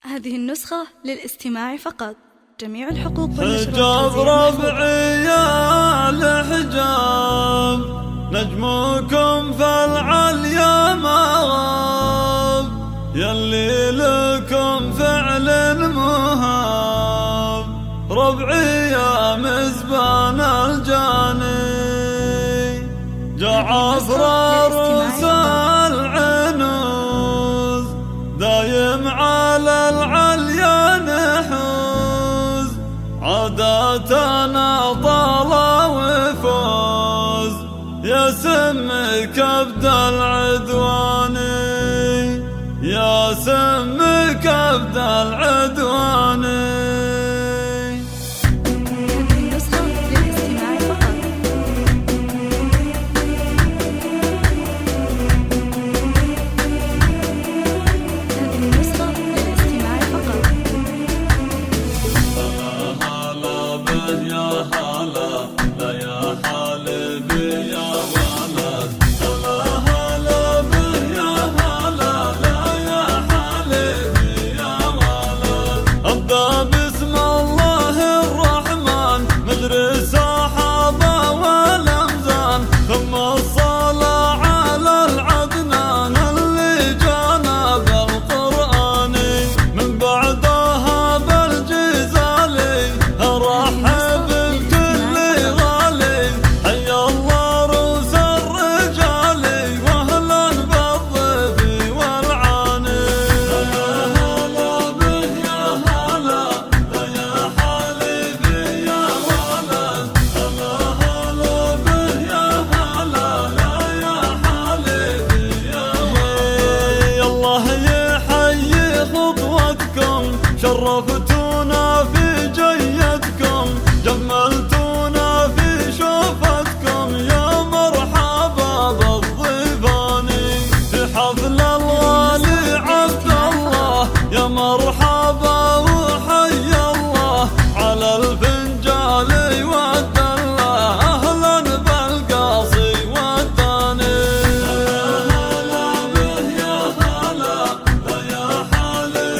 هذه النسخة للاستماع فقط. جميع الحقوق حجاب ربعي يا الحجاب، نجمكم في العليا ما غاب، يلي لكم فعل مهاب، ربعي يا مزبان الجاني، جعفر روس العنوز، دايم على العليا نحوز، عاداتنا طالع وفوز، يا سمك ابد العدواني، يا سمك ابد العدواني. شرفتونا في جيتكم، جملتونا في شوفتكم، يا مرحبا بالضيفاني، في حفل الغالي عبد الله، يا مرحبا وحي الله، على الفنجال والدله، اهلا بالقاصي والداني. هلا به يا هلا، يا حالي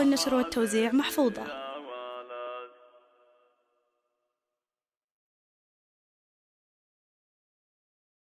النشر والتوزيع محفوظة.